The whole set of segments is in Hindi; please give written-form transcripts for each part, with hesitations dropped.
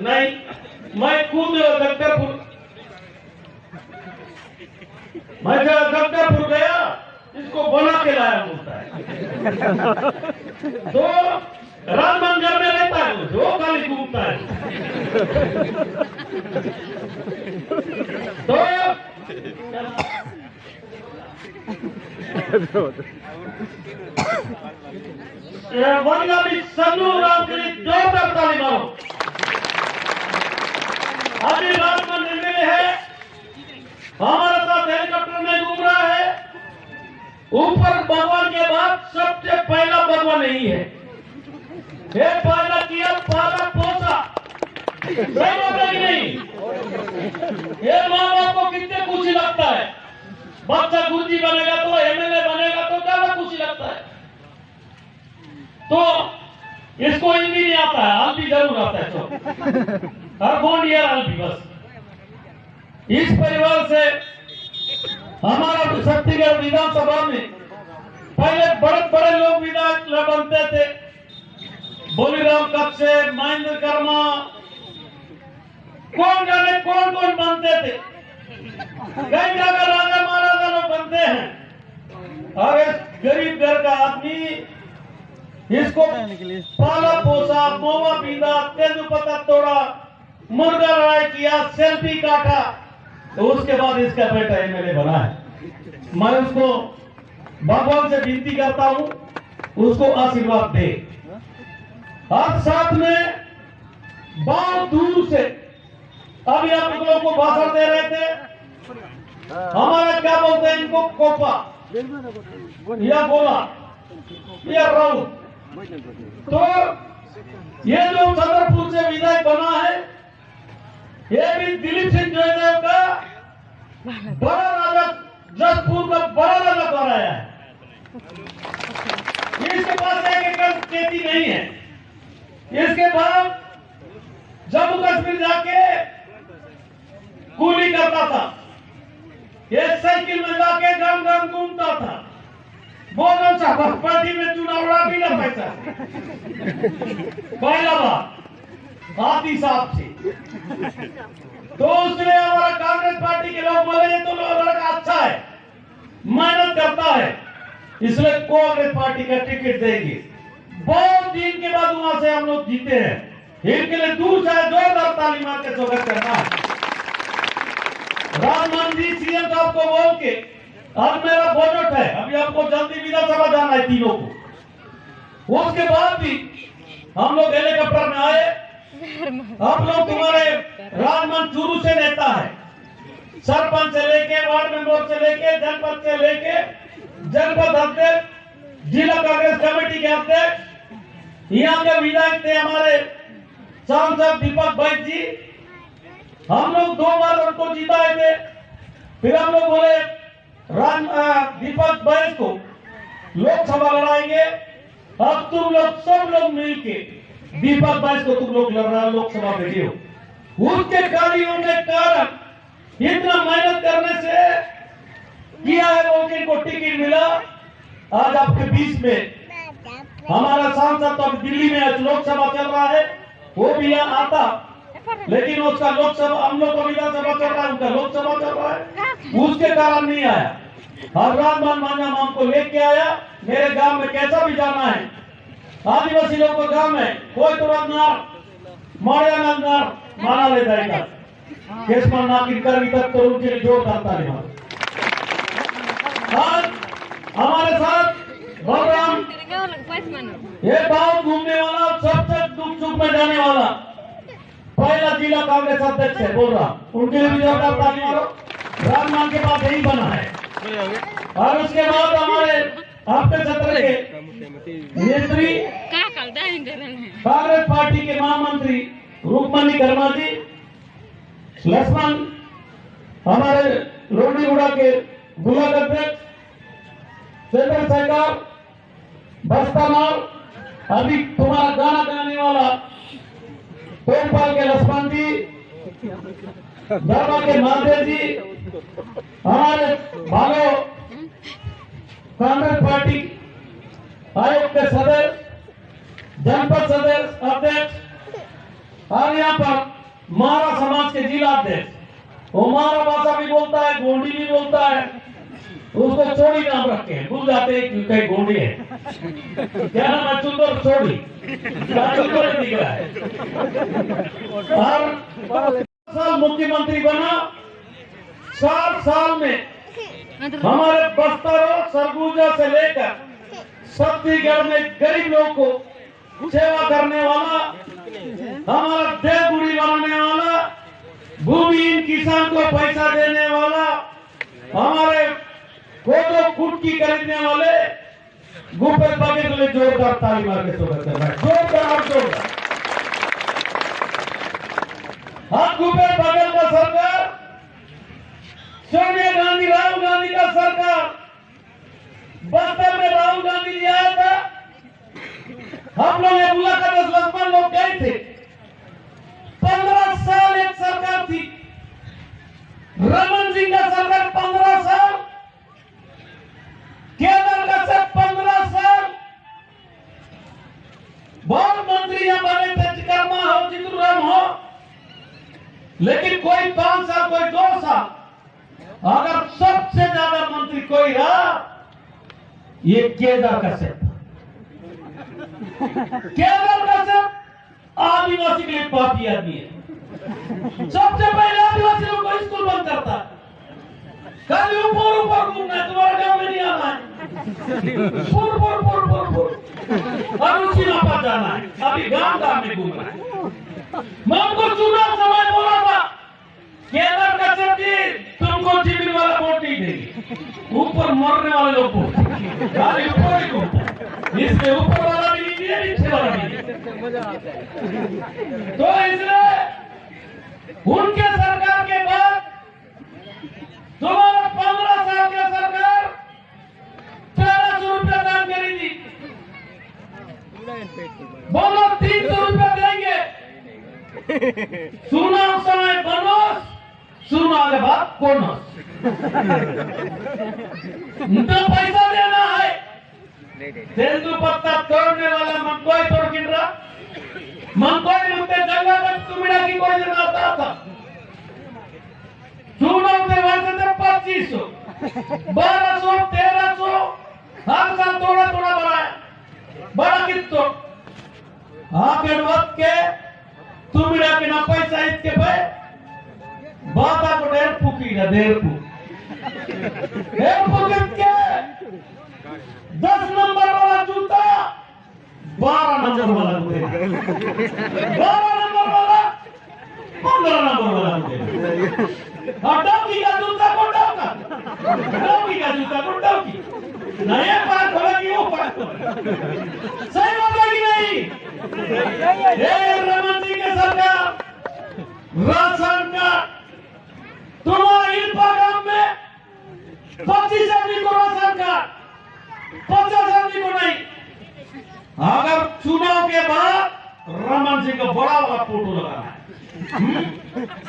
नहीं, मैं खुद जगदलपुर गया, इसको बना के लाया बोलता है। तो रामनगर में रहता है, वो खाली घूमता है। तो सन्नू राम के लिए जोरदार ताली मारो। अभी राजमान एमएलए है, हमारे साथ हेलीकॉप्टर में घूम रहा है। ऊपर भगवान के बाद सबसे पहला भगवान यही है। ये पहला किया, पहला पोसा, सही बात है कि नहीं? ये माँ बाप को कितने खुशी लगता है, बच्चा गुरुजी बनेगा तो, एमएलए बनेगा तो ज्यादा खुशी लगता है। तो इसको हिंदी नहीं आता है, हल्दी जरूर आता है। तो हर बोन ईयर हल्दी बस। इस परिवार से हमारा छत्तीसगढ़ विधानसभा में पहले बड़े बड़े लोग विधायक बनते थे, बोलीराम कच्चे, महेंद्र कर्मा, कौन जाने कौन कौन बनते थे। कई जगह राजा महाराजा लोग बनते हैं। और इस गरीब घर का आदमी इसको पाला पोसा, मोवा पींदा, तेजुपत्ता तोड़ा, मुर्गा लड़ाई किया, सेल्फी काटा, तो उसके बाद इसका बेटा एमएलए बना है। मैं उसको भगवान से विनती करता हूं, उसको आशीर्वाद दे। और साथ में बहुत दूर से अभी आप लोगों को भाषण दे रहे थे, हमारा क्या बोलते हैं इनको, कोपा या गोला या राउत। तो ये जो छतरपुर से विधायक बना है, ये भी दिलीप सिंह जयदेव का बड़ा राजा, जसपुर का बड़ा राजा कराया है। इसके पास 1 एकड़ खेती नहीं है। इसके बाद जम्मू कश्मीर जाके कूली करता था, एक साइकिल में जाके गांव गांव घूमता था। बोलो साहब पार्टी में चुनाव लड़ा भी ना पैसा। पहला बात हाथी साहब से। तो उसने हमारा कांग्रेस पार्टी के लोग बोले ये तो लड़का अच्छा है, मेहनत करता है, इसलिए कांग्रेस पार्टी का टिकट देंगे। बहुत दिन के बाद वहां से हम लोग जीते हैं। इनके लिए दूर से जोरदार ताली मार के स्वागत करना है। राममान जी सीएम साहब को बोल के, आज मेरा बजट है, अभी आपको जल्दी विधानसभा जाना है तीनों को। उसके बाद भी हम लोग हेलीकॉप्टर में आए। आप लोग तुम्हारे राजमान शुरू से नेता है, सरपंच से लेके, वार्ड मेंबर से लेके, जनपद से लेके, जनपद अध्यक्ष, जिला कांग्रेस कमेटी के अध्यक्ष, यहाँ के विधायक थे हमारे सांसद दीपक भाई जी। हम लोग 2 बार उनको जिताए थे। फिर हम लोग बोले दीपक भाई को लोकसभा लड़ाएंगे। अब तुम लोग सब लोग मिलके दीपक भाई को तुम लोग लड़ लोकसभा भेजे हो। उसके कार्यों के कारण इतना मेहनत करने से किया है वो को टिकट मिला। आज आपके बीच में हमारा सांसद तो दिल्ली में लोकसभा चल रहा है, वो भी यहाँ आता, लेकिन उसका लोकसभा, हम लोग को विधानसभा चल रहा है, उनका लोकसभा चल रहा है, उसके कारण नहीं आया। हर राममान मांझा माम को लेके आया। मेरे गांव में कैसा भी जाना है, आदिवासी लोग को गांव में कोई तुरंत माना ले जाएगा। केसमान नाकिन कर तक तो उनके लिए जोर करता है। आज हमारे साथ बलराम, ये बहुत घूमने वाला, सबसे दुख सुख में जाने वाला पहला जिला कांग्रेस अध्यक्ष है, बोल रहा, उनके लिए भी जोरदार ताली मारो। राममान के पास यही बना है। और उसके बाद हमारे आपके क्षेत्र के नेत्री, कांग्रेस पार्टी के महामंत्री रूपमणी कर्मा जी, लक्ष्मण हमारे लोहड़ीगुड़ा के ब्लॉक अध्यक्ष, चंद्रशेखर बस्तानार, अभी तुम्हारा गाना गाने वाला टोमपाल के लक्ष्मण जी, धर्मा के महादेव जी, हमारे भालो कांग्रेस पार्टी आयोग के सदस्य, जनपद सदस्य अध्यक्ष, और यहाँ पर मारा समाज के जिलाध्यक्ष, वो मारा भाषा भी बोलता है, गोंडी भी बोलता है, उसको चोड़ी नाम रखे हैं, भूल जाते हैं कि कहीं गोंडी है। क्या नाम है? चुंदर चोड़ी, चुंदर दिख रहा है। और 5 साल मुख्यमंत्री बना, 7 साल में हमारे बस्तर और सरगुजा से लेकर छत्तीसगढ़ में गरीब लोगों को सेवा करने वाला, हमारा देवगुड़ी बनाने वाला, भूमिहीन किसान को पैसा देने वाला, हमारे कोदो कुटकी खरीदने वाले भूपेश बघेल के लिए जोरदार ताली मार के स्वागत करना है। जोरदार। हाँ, भूपेश बघेल का सरकार, सोनिया गांधी, राहुल गांधी का सरकार, बस्तर में राहुल गांधी जी आया था, हम लोग ये मुलाकात लक्ष्मण लोग गए थे। 15 साल एक सरकार थी, रमन सिंह का सरकार 15 साल, केदार का सिर्फ 15 साल, बहुत मंत्री यहाँ बने थे, चिकरमा हो, चित्तूराम हो, लेकिन कोई 5 साल, कोई 2 साल। अगर सबसे ज्यादा मंत्री कोई रहा, ये केदार का सिर्फ आदिवासी के लिए पापी आदमी है। सबसे पहले आदिवासियों को स्कूल बंद करता, खाली ऊपर घूमना है, तुम्हारे गांव में नहीं आना है, और उसी नापा जाना है, अभी गांव में घूमना है। मैं उनको चुनाव समय बोला था, केदार का चट्टी तुमको जीवन वाला वोट नहीं देगी, ऊपर मरने वाले लोग वोट, खाली ऊपर ही घूमता, इसमें ऊपर वाला भी नहीं दिया, नीचे वाला भी नहीं। तो इसलिए उनके सरकार के बाद दोबारा 15 साल की सरकार 1300 रुपया दान करेगी, बोलो 300 रुपया देंगे, सुना उस समय बोनस, सुना के बाद बोनस, तो पैसा देना है। तेंदु पत्ता तोड़ने वाला मन कोई तोड़ गिन रहा, मन कोई मुझे जंगल में तुमिड़ा की कोई जगह आता था, चुनाव से वर्ष से 2500, 1200, 1300, हर साल थोड़ा थोड़ा बढ़ाया, बड़ा कितो आके वक्त के तुमिड़ा के ना पैसा इसके पे बाता को 1.5 फूकी ना 1.5 फूक 10 नंबर वाला जूता 12 नंबर वाला जूता 12 नंबर वाला 15 नंबर वाला जूता, डॉकी का जूता को डॉका, डॉकी का जूता को डॉकी, नया पार्क होगा कि वो पार्क होगा, सही बात है कि नहीं? ये रमन सिंह के सरकार राशन का तुम्हारे इल्पा गांव में 25 आदमी को राशन का, 50 आदमी को नहीं। अगर चुनाव के बाद रमन सिंह का बड़ा वाला फोटो लगाना है,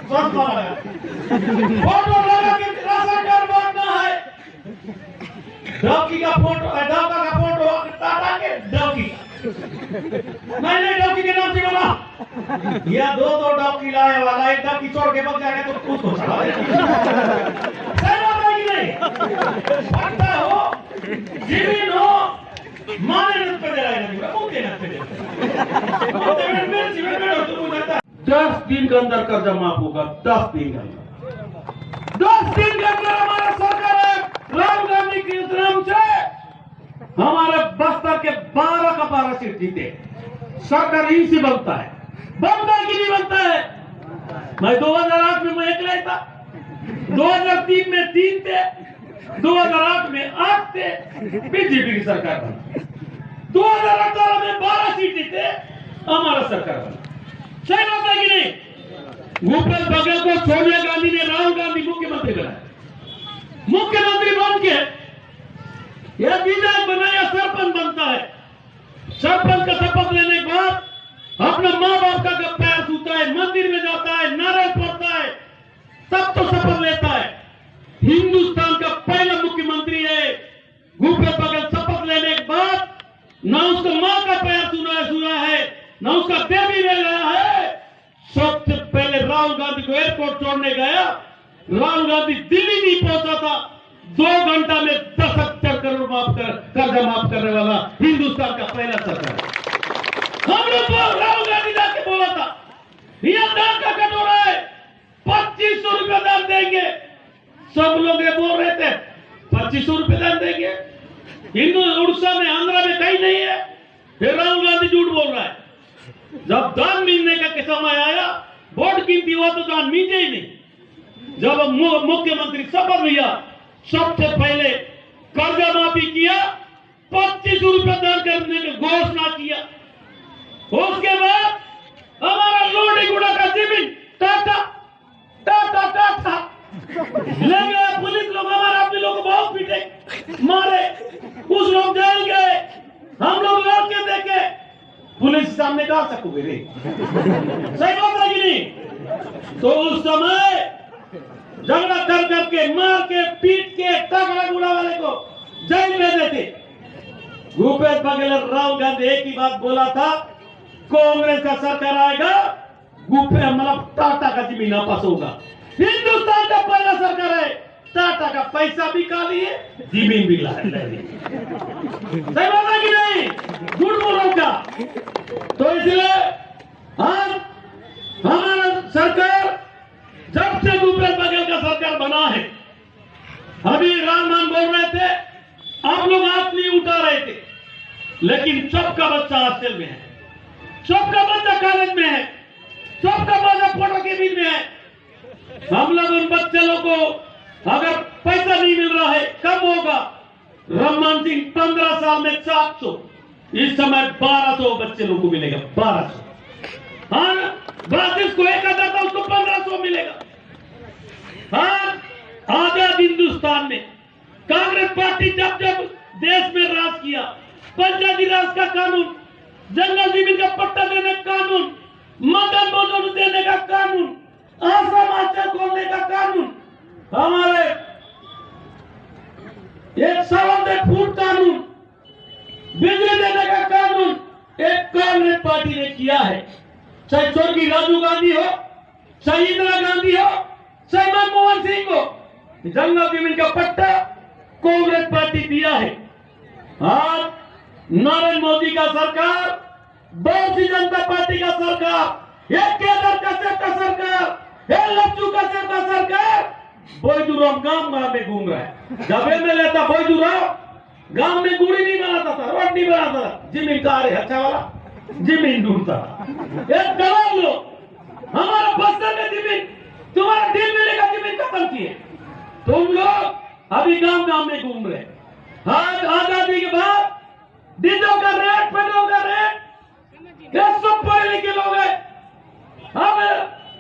फोटो लगा के राशन कार्ड बांटना है, डॉकी का फोटो, डॉका का फोटो टाटा के डॉकी, नहीं डॉकी के नाम से बना, या 2 डॉकी लाए वाला, एक डॉकी छोड़ के बच जाएगा तो उसको चढ़ा दे, सही बात है कि नहीं? पट्टा हो, जमीन हो, माने न पे दे रहा है, मुझे न पे दे, मुझे जीवन में तो तू जाता 10 दिन के अंदर कर्जा माफ होगा, 10 दिन के अंदर, 10 दिन के अंदर हमारा सरकार है, राहुल गांधी के नाम से हमारे बस्तर के 12 का 12 सीट जीते। सरकार इनसे बनता है, बनता है कि नहीं बनता है? मैं 2008 में मैं अकेला था, 2003 में 3 थे, 2008 में 8 थे, बीजेपी की सरकार बनी, 2018 में 12 सीटें थे, हमारा सरकार बना, सही बात है कि नहीं? भूपेश बघेल को सोनिया गांधी ने राहुल गांधी मुख्यमंत्री बनाया, मुख्यमंत्री बन के यह विधायक बनाया, सरपंच बनता है, सरपंच का शपथ लेने के बाद अपने माँ बाप का पैर छूता है, मंदिर में जाता है, नारे पढ़ता है, तब तो शपथ लेता है। हिंदुस्तान का पहला मुख्यमंत्री है भूपेश बघेल, शपथ लेने के बाद न उसको माँ का पैर सुना है, न उसका बेबी ले रहा है, सबसे पहले राहुल गांधी को एयरपोर्ट छोड़ने गया। राहुल गांधी दिल्ली नहीं पहुंचा था, 2 घंटा में 10,000 करोड़ कर्जा माफ करने वाला हिंदुस्तान का पहला सरकार। हम लोग राहुल गांधी जाके बोला था यह दान का कटोरा है, 2500 रुपए दान देंगे। सब लोग ये बोल रहे थे 2500 रुपए दान देंगे। हिंदू उड़ीसा में, आंध्रा में कहीं नहीं है। फिर राहुल गांधी झूठ बोल रहा है। जब दान मिलने का समय आया, वोट गिनती हुआ तो दान मिले ही नहीं। जब मुख्यमंत्री शपथ लिया, सबसे पहले कर्जा माफी किया, 2500 रुपए दान करने की घोषणा किया। उसके बाद हमारा लोडीगुड़ा का जमीन टाटा टाटा टाटा ले गया। पुलिस लोग हमारे अपने लोग को बहुत पीटे, मारे, कुछ लोग जेल गए। हम लोग लड़के देखे, पुलिस सामने कहा सकोगे रे, सही बात है कि नहीं? तो उस समय झगड़ा कर करके, मार के, पीट के, तगड़ा गुड़ा वाले को जेल भेजे थे। भूपेश बघेल, राहुल गांधी एक ही बात बोला था, कांग्रेस का सरकार आएगा, मतलब टाटा का जमीन वापस होगा। हिंदुस्तान का पहला सरकार है, टाटा का पैसा भी खा लिए, जमीन भी ला लिए। सही बात है कि नहीं? झूठ बोलो का। तो इसलिए आज हमारा सरकार, जब से भूपेश बघेल का सरकार बना है, अभी राममान बोल रहे थे, आप लोग हाथ नहीं उठा रहे थे, लेकिन सबका बच्चा हॉस्टल में है, सबका बच्चा कॉलेज में है, सबका बच्चा फोटो के बीच में है। हम लोग उन बच्चे लोग को अगर पैसा नहीं मिल रहा है, कब होगा? रमन सिंह 15 साल में 700, इस समय 1200 बच्चे लोगों को मिलेगा, 1200। हाँ, जिसको 1000 था उसको 1500 मिलेगा। हाँ, आजाद हिंदुस्तान में कांग्रेस पार्टी जब जब देश में राज किया, पंचायती राज का कानून, जंगल जमीन का पट्टा देने का कानून, मदन मजदूर देने का कानून, आश्रम आश्रम खोलने का कानून, हमारे 1 फुट कानून, बिजली देने का कानून एक कांग्रेस पार्टी ने किया है। चाहे स्वर्गीय राजीव गांधी हो, चाहे इंदिरा गांधी हो, चाहे मनमोहन सिंह हो, जंगल जमीन का पट्टा कांग्रेस पार्टी दिया है। आज नरेंद्र मोदी का सरकार, भारतीय जनता पार्टी का सरकार, एक केदार कश्यप का सरकार, एक लच्चू कश्यप का सरकार बैदूराम गांव में घूम रहा है। जब एमएलए था बैदूराम, गांव में गुड़ी नहीं बनाता था, रोड नहीं बनाता था, जमीन का अरे अच्छा वाला जमीन ढूंढता था। एक दलाल लोग हमारा बस्तर में जमीन, तुम्हारा दिल मिलेगा जमीन खत्म किए। तुम लोग अभी गांव गांव में घूम रहे। आज आजादी के बाद डीजल का रेट, पेट्रोल का रेट, ये सब पढ़े लिखे लोग हैं।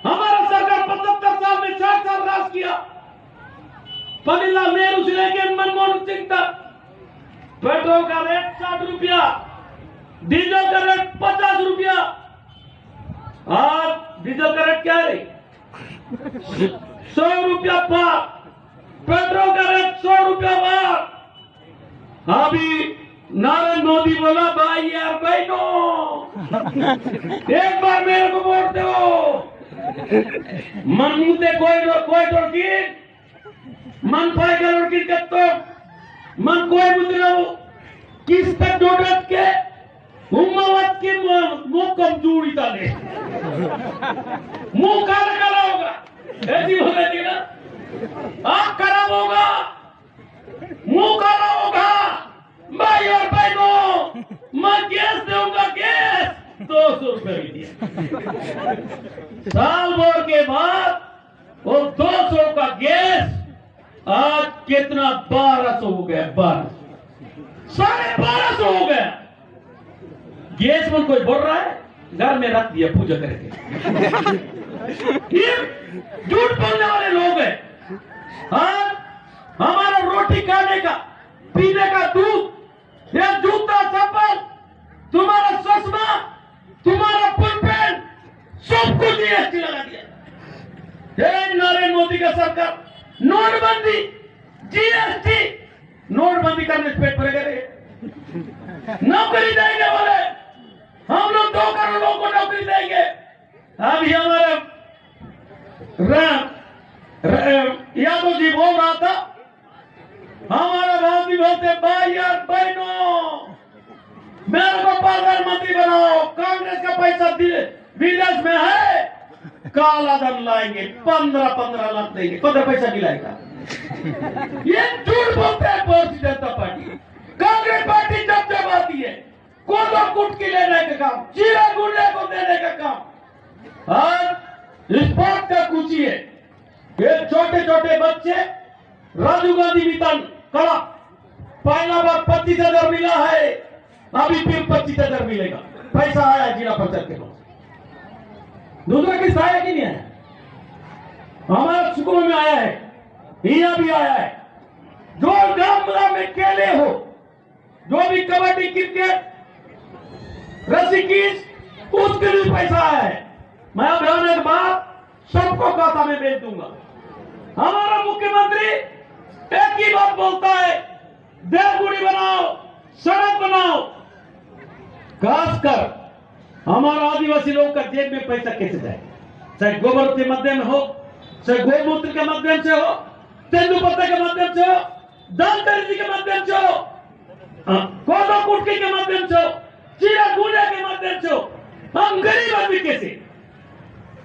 हमारा सरकार 75 साल में 60 साल राज किया। पंडितलाल नेहरू से लेकर मनमोहन सिंह तक पेट्रोल का रेट 60 रुपया, डीजल का रेट 50 रुपया। आज डीजल का रेट क्या है? 100 रुपया पार, पेट्रोल का रेट 100 रुपया पार। अभी नरेंद्र मोदी बोला, भाई यार बहनों, एक बार मेरे को वोट दो। मन मुद्दे कोई टोड़कीन, मन पाएगा लड़की तो मन कोई मुद्दे किस तक डोडत के उम्मावत के मुंह कमजोरी डाले, मुंह काला काला होगा, ऐसी हो रही ना, आंख खराब होगा, मुंह काला होगा। भाई और बहनों, मैं गैस दूंगा, गैस 200 रुपए दिया। साल भर के बाद वो 200 का गैस आज कितना 1200 हो गया, 1250 हो गया। गैस में कोई बोल रहा है, घर में रख दिया पूजा करके। ये झूठ बोलने वाले लोग हैं। हाँ, हमारा रोटी खाने का, पीने का दूध, ये जूता चप्पल, तुम्हारा चश्मा, तुम्हारा पुलपेन, सब कुछ जीएसटी लगा दिया। नरेंद्र मोदी का सरकार नोटबंदी, जीएसटी, नोटबंदी करने से पेट भरेगा रे। नौकरी देंगे बोले, हम लोग 2 करोड़ लोगों को नौकरी देंगे। अभी हमारे यादव जी बोल रहा था, हमारा भाव भी बोलते भाई यार बहनों मेरे को प्रधानमंत्री बनाओ, कांग्रेस का पैसा विदेश में है, काला धन लाएंगे, 15 लाख देंगे, 15 पैसा खिलाएगा। ये झूठ बोलते हैं भारतीय जनता पार्टी। कांग्रेस पार्टी जब आती है कोदो कुटकी लेने का काम, चीरा गुंडे को देने का काम। और इस बात का खुशी है, ये छोटे छोटे बच्चे राजीव गांधी वितरण करा, पहला बार 25,000 मिला है, अभी फिर 25,000 मिलेगा। पैसा आया जिला परिषद के पास, दूसरा किस आया कि नहीं आया? हमारा सुकून में आया है, यहाँ भी आया है। जो गांव में खेले हो, जो भी कबड्डी क्रिकेट रस्सी कीस, उसके लिए पैसा आया है। मैं अब आने के बाद सबको खाता में भेज दूंगा। हमारा मुख्यमंत्री एक ही बात बोलता है, देवगुड़ी बनाओ, सड़क बनाओ। खासकर हमारा आदिवासी लोग का जेब में पैसा कैसे जाए, चाहे गोबर के माध्यम हो, चाहे गौमूत्र के माध्यम से हो, तेंदुपत्ता के माध्यम से हो, दान खरीदी के माध्यम से हो, कोदो कुटकी के माध्यम से हो, चीरा गुंडा के माध्यम से हो। हम गरीब आदमी कैसे?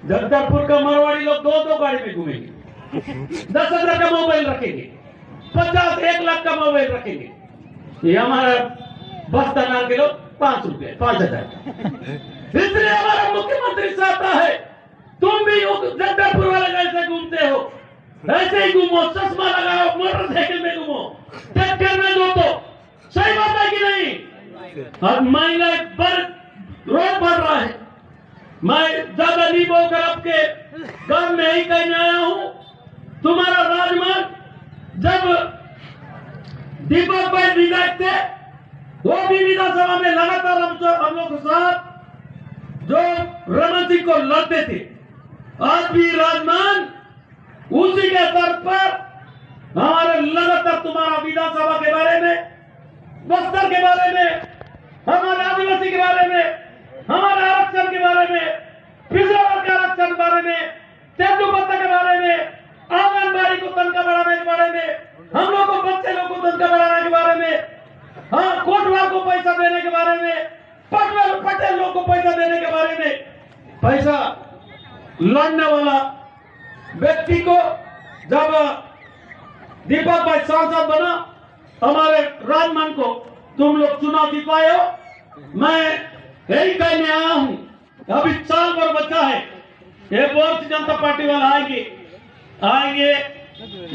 जगदलपुर का मारवाड़ी लोग 2-2 गाड़ी में घूमेंगे, 10,000 का मोबाइल रखेंगे, 50-1 लाख का मोबाइल रखेंगे। ये हमारा बस्ताना के लोग 5 रुपए 5,000। इसलिए हमारा मुख्यमंत्री चाहता है तुम भी जगदलपुर वाले जैसे घूमते हो, ऐसे ही घूमो, चश्मा लगाओ, मोटरसाइकिल में घूमो, ट्रैक्टर में दो। तो सही बात है कि नहीं? अब महंगाई रोज बढ़ रहा है। मैं ज्यादा नहीं बोलकर आपके गांव में ही कहने आया हूं, तुम्हारा राजमान जब दीपक भाई विधायक थे, वो भी विधानसभा में लगातार हम लोग के साथ जो रमन सिंह को लड़ते थे, आज भी राजमान उसी के स्तर पर हमारे लगातार तुम्हारा विधानसभा के बारे में, बस्तर के बारे में, हमारे आदिवासी के बारे में, हमारे आरक्षण के बारे में, पिछड़ा वर्ग के आरक्षण के बारे में, तेंदुपत्ता के बारे में, आंगनबाड़ी को तनख्वाह बढ़ाने के बारे में, हम लोग को बच्चे लोग को तनख्वाह बढ़ाने के बारे में, हाँ कोटवाल को पैसा देने के बारे में, पटेल लोग को पैसा देने के बारे में। पैसा लड़ने वाला व्यक्ति को जब दीपक भाई सांसद बना, हमारे राजमान को तुम लोग चुनाव जितवाए हो, मैं यही कहने आया हूं। अभी 4 बार बचा है, ये भारतीय जनता पार्टी वाला आएंगे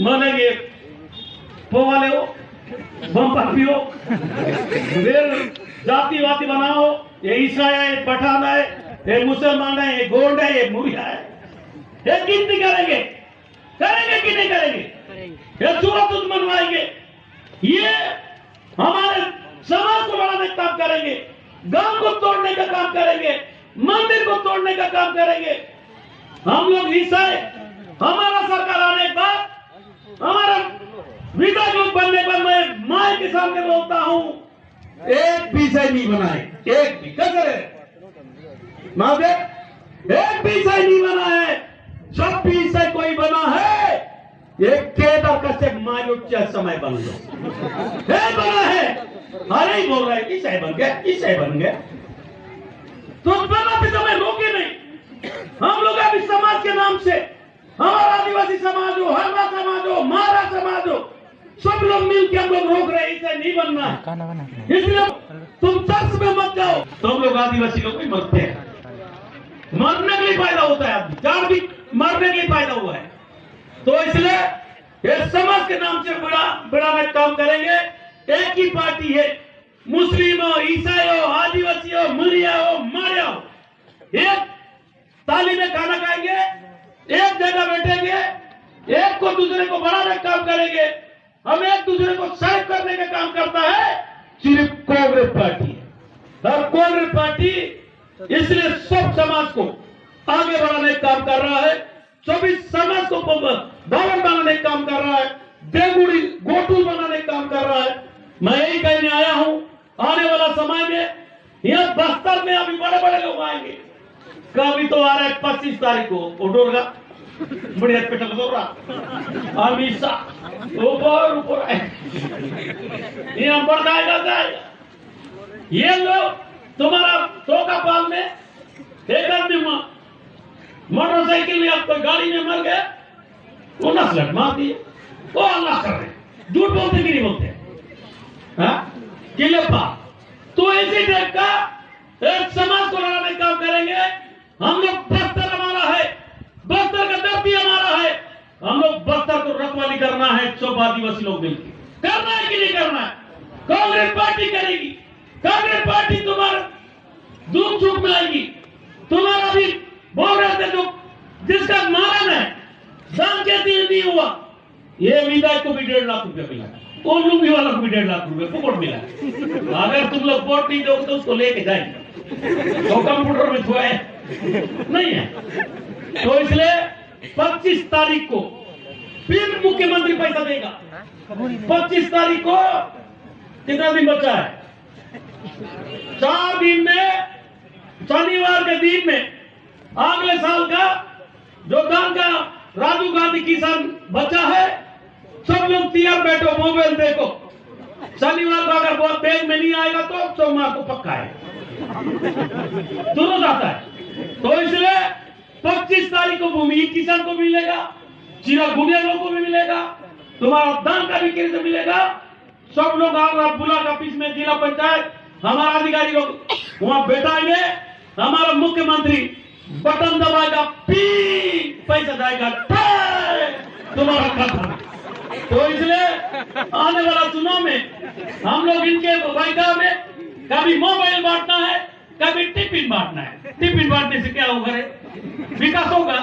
बोलेंगे पो वाले हो, बम पापी हो, फिर जातिवादी बनाओ, ये ईसाई है, ये पठान है, ये मुसलमान है, ये गोंड है, ये मुरिया है। ये गिनती करेंगे कि नहीं करेंगे? ये सूरत मनवाएंगे, ये हमारे समाज को बढ़ाने का काम करेंगे, गांव को तोड़ने का काम करेंगे, मंदिर को तोड़ने का काम करेंगे। हम लोग ईसाई, हमारा सरकार आने के बाद, हमारा विधायक लोग बनने पर मैं मां के सामने बोलता हूं, एक भी ईसाई नहीं बनाए, एक भी कैसे एक भी ईसाई नहीं बना है। जब भी ईसाई कोई बना है, एक केदार का से मायूच्या समय बन लो बना है। अरे ही बोल रहा है ईसाई बन गया, तो बना भी समय रोके नहीं। हम लोग अभी समाज के नाम से, हमारा आदिवासी समाज हो, हरवा समाज हो, मारा समाज हो, सब लोग मिलकर हम लोग रोक रहे हैं, इसे नहीं बनना है। इसलिए तुम चर्च में मत जाओ। तुम लोग आदिवासी लोग भी मरते हैं, मरने के लिए फायदा होता है, आदमी जान भी मरने के लिए फायदा हुआ है। तो इसलिए ये समाज के नाम से बड़ा काम करेंगे। एक ही पार्टी है, मुस्लिम हो, ईसाई हो, आदिवासी हो, मुरिया हो, मारिया हो, एक थाली में खाना खाएंगे, एक जगह बैठेंगे, एक को दूसरे को बढ़ाने का काम करेंगे। हम एक दूसरे को साइड करने का काम करता है सिर्फ कांग्रेस पार्टी है। और कांग्रेस पार्टी इसलिए सब समाज को आगे बढ़ाने का काम कर रहा है, सभी समाज को भवन बनाने का काम कर रहा है, देवगुड़ी गोटू बनाने का काम कर रहा है। मैं यही कहने आया हूं, आने वाला समय में यह बस्तर में अभी बड़े बड़े लोग आएंगे, कभी तो आ रहा है 25 तारीख को उठोगा बढ़िया पेटल हो रहा अमित शाह ऊपर ऊपर यहाँ बढ़ जाएगा। ये लोग तुम्हारा टोका पाल में एक आदमी मोटरसाइकिल में आपको गाड़ी में मर गए, वो नस्लट मार दिए, वो अल्लाह कर रहे, झूठ बोलते कि नहीं बोलते? तो इसी टाइप का एक समाज को लड़ाने का काम करेंगे हम लोग। बस्तर हमारा है, बस्तर का धरती हमारा है, हम लोग बस्तर को रखवाली करना है। सब आदिवासी लोग मिलकर करना है कि नहीं करना है? कांग्रेस पार्टी करेगी, कांग्रेस पार्टी तुम्हारा दुख सुख में आएगी। तुम्हारा भी बोल रहे थे जो जिसका मारण है दान कहती नहीं हुआ, ये विधायक को भी 1.5 लाख रुपया मिला, और लुंगी वाला को भी 1.5 लाख रुपया पुकड़ मिला। अगर तुम लोग वोट नहीं दोगे तो उसको लेके जाएंगे, तो कंप्यूटर में छुआ नहीं है। तो इसलिए 25 तारीख को फिर मुख्यमंत्री पैसा देगा। 25 तारीख को कितना दिन बचा है? 4 दिन में, शनिवार के दिन में अगले साल का जो धान का राजीव गांधी किसान बचा है, सब लोग तैयार बैठो, मोबाइल देखो। शनिवार को अगर बहुत बैंक में नहीं आएगा तो सोमवार को पक्का है, तुरंत आता है। तो इसलिए 25 तारीख को भूमि किसान को मिलेगा, चिराग गुनिया को भी मिलेगा, तुम्हारा धान का भी किस्त मिलेगा। सब लोग आप ब्लॉक ऑफिस में, जिला पंचायत, हमारा अधिकारी लोग वहां बैठाएंगे। हमारा मुख्यमंत्री बटन दबाएगा, पी पैसा जाएगा तुम्हारा खाता। तो इसलिए आने वाला चुनाव में हम लोग इनके वायदा में कभी मोबाइल बांटना है, कभी टिफिन बांटना है। टिफिन बांटने से क्या होगा? विकास होगा,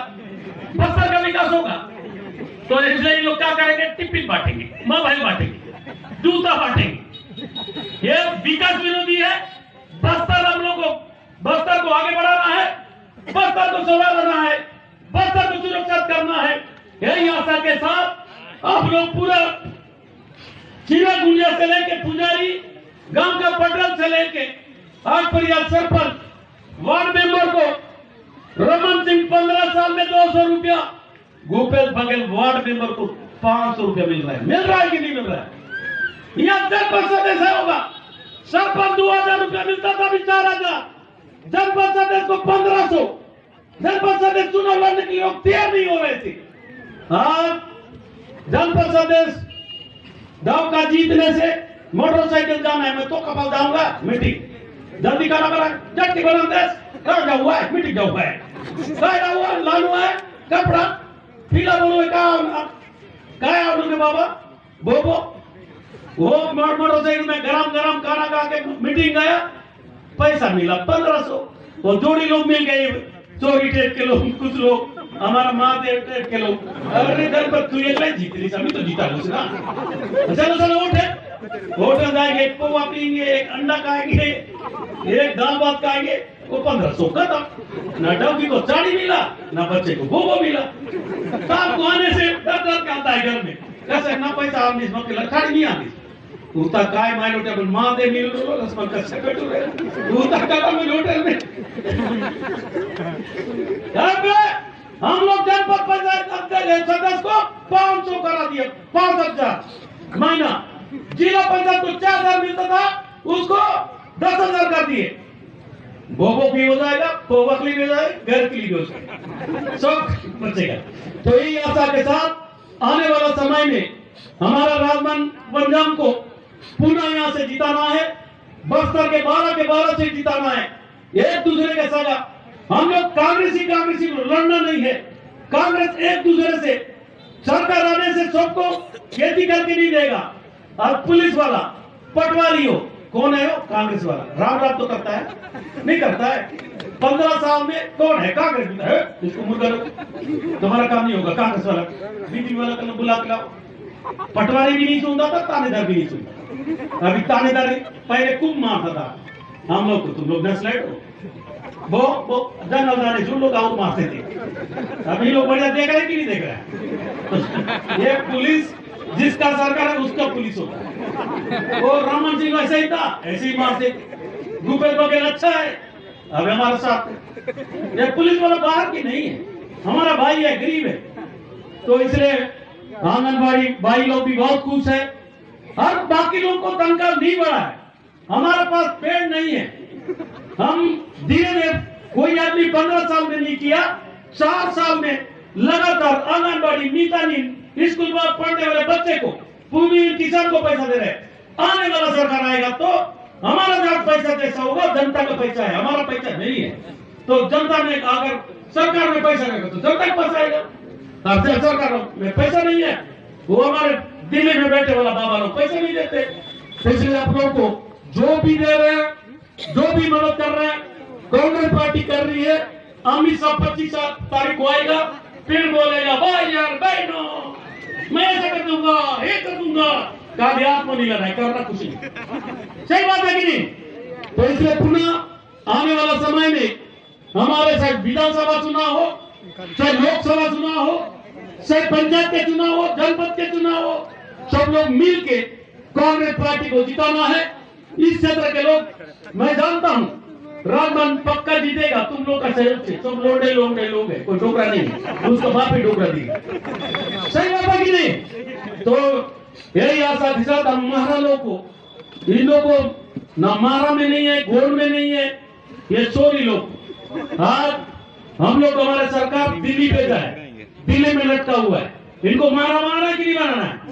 बस्तर का विकास होगा। तो इसलिए लोग क्या करेंगे? टिफिन बांटेंगे, मोबाइल बांटेंगे, जूता बांटेंगे। ये विकास विरोधी है। बस्तर हम लोग को, बस्तर को आगे बढ़ाना है, बस्तर को संवारना है, बस्तर को सुरक्षित करना है। यही आशा के साथ आप लोग पूरा चिराग गुनिया से लेके पुजारी, गांव का पटल से लेके आज परियाल सरपंच, वार्ड मेंबर को रमन सिंह 15 साल में 200 रुपया, गोपेश बघेल वार्ड मेंबर को 500 रुपया मिल रहा है कि नहीं मिल रहा है? यहां जनपद सदस्य होगा, सरपंच 2000 रुपया मिलता था, अभी 4000, जनपद सदस्य को 1500, जनपद सदस्य चुनाव लड़ने के लिए लोग तैयार नहीं हो रहे थे। आज जनपद सदस्य गांव का जीतने से मोटरसाइकिल जाना है, मैं तो कपाल जाऊंगा, मीटिंग जल्दी करा करा जट्टी बलंदेश कर जाऊंगा है, मीटिंग जाऊंगा है, कायदा हुआ लालू है, कपड़ा पीला बोलो काय उन्होंने बाबा बोबो वो मोटरसाइकिल में गरम गरम खाना खा के मीटिंग गया, पैसा मिला 1500। वो जोड़ी लोग मिल गए, चोरी टेट के लोग, कुछ लोग हमारा महादेव टेट के लोग। अरे दल पर तू एक जीत रही, सभी तो जीता कुछ ना। चलो चलो उठे, होटल जाएंगे, एक पोहा पियेंगे, एक अंडा खाएंगे, एक दाल भात खाएंगे, वो 1500 का था। ना डॉगी को साड़ी मिला, ना बच्चे को गोबो मिला। साहब को आने से डर के आता है घर में, कैसे ना पैसा आने इस वक्त लड़ाई नहीं आती। उता काय माय होटल में महादेव मिल रो लक्ष्मण का सेक्रेटरी रहे, उता का में होटल में। हम लोग जनपद पंचायत सदस्य को 500 करा दिया, 5000 महीना। जिला पंचायत को 4000 मिलता था, उसको 10000 कर दिए। बोबो भी हो जाएगा, पोवकली भी हो जाएगा, घर के लिए हो जाएगा, सब बचेगा। तो यही आशा के साथ आने वाला समय में हमारा राजमन पंजाब को पुनः यहाँ से जिताना है, बस्तर के 12 के 12 से जिताना है। एक दूसरे के सगा हम लोग कांग्रेसी लड़ना नहीं है। कांग्रेस एक दूसरे से, सरकार आने से सबको खेती करके नहीं देगा। और पुलिस वाला पटवारी हो, कौन है वो? कांग्रेस वाला। राम तो करता है? नहीं करता है। 15 साल में कौन है? कांग्रेस है। इसको मुर्गा तुम्हारा काम नहीं होगा। कांग्रेस वाला बीजेपी वाला कल बुला के लाओ। पटवारी भी नहीं सुनता था, थानेदार भी नहीं सुनता। अभी थानेदार पहले खूब मारता था हम लोग को, तुम लोग 10 लाइट हो वो जनरल जो लोग आउट मारते थे। अभी लोग बढ़िया देख रहे हैं कि नहीं देख रहे हैं? ये पुलिस जिसका सरकार है उसका पुलिस होता है। वो रामन सिंह वैसे ही था, ऐसे ही मारते। भूपेश बघेल अच्छा है, अब हमारे साथ है। ये पुलिस वाला बाहर की नहीं है, हमारा भाई है, गरीब है, तो इसलिए आंगनबाड़ी भाई लोग भी बहुत खुश है। और बाकी लोग को तनख्वाह नहीं बढ़ा है, हमारे पास पेड़ नहीं है। हम धीरे धीरे, कोई आदमी 15 साल में नहीं किया, 4 साल में लगातार आंगनबाड़ी मीतानी स्कूल में पढ़ने वाले बच्चे को, भूमि किसान को पैसा दे रहे हैं। आने वाला सरकार आएगा तो हमारा जब पैसा जैसा होगा, जनता का पैसा है, हमारा पैसा नहीं है। तो जनता में अगर सरकार में पैसा रहेगा तो जनता के पास आएगा। अब सरकार में पैसा नहीं है, वो हमारे दिल्ली में बैठे वाला बाबा लोग पैसा नहीं देते। इसलिए आप लोगों को जो भी दे रहे हैं, जो भी मदद कर रहे हैं, कांग्रेस पार्टी कर रही है। अमित शाह 25 तारीख को आएगा, फिर बोलेगा भाई यार बहनों मैं ऐसा कर दूंगा, ये कर दूंगा, काफी आत्मा नहीं लगा है, करना कुछ नहीं। सही बात है कि नहीं? तो इसलिए पुनः आने वाला समय में हमारे चाहे विधानसभा चुनाव हो, चाहे लोकसभा चुनाव हो, चाहे पंचायत के चुनाव हो, जनपद के चुनाव हो, सब लोग मिल के कांग्रेस पार्टी को जिताना है। इस क्षेत्र के लोग, मैं जानता हूँ राजमान पक्का जीतेगा, तुम लोग का सहयोग से। सब लोग लोग है, कोई डोकरा नहीं, उसका बाप ही डोकरा दिया। सही बात है कि नहीं? तो यही आशा के साथ हम महारा लोग को, इन लोगों को ना मारा में नहीं है, घोड़ में नहीं है, ये चोरी लोग। आज हम लोग, हमारे सरकार दिल्ली भेजा है, दिल्ली में लटका हुआ है। इनको मारा कि नहीं मारना है?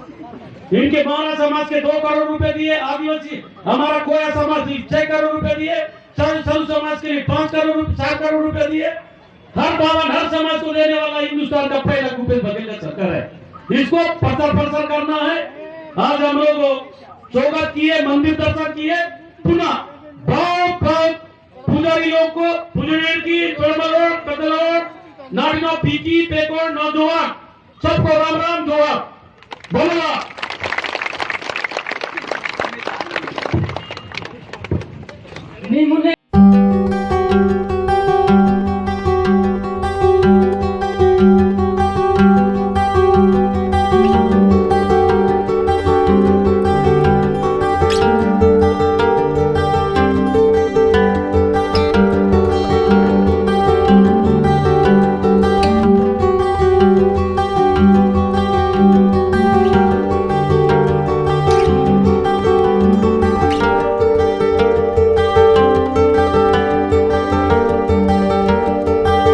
इनके मारा समाज के 2 करोड़ रुपए दिए, आदिवासी हमारा कोया समाज 6 करोड़ रुपए दिए, सरु समाज के लिए 5 करोड़ 4 करोड़ रुपए दिए। हर बावन हर समाज को देने वाला हिंदुस्तान का पहला रुपए बदल का सरकार है। इसको प्रचार करना है। आज हम लोग स्वागत किए, मंदिर दर्शन किए, पुनः बहुत पुजारी लोग को, पुजारी की नारियों पीकी पेकोर नौजवान सबको राम राम जोहार बोला। नहीं मुन्ने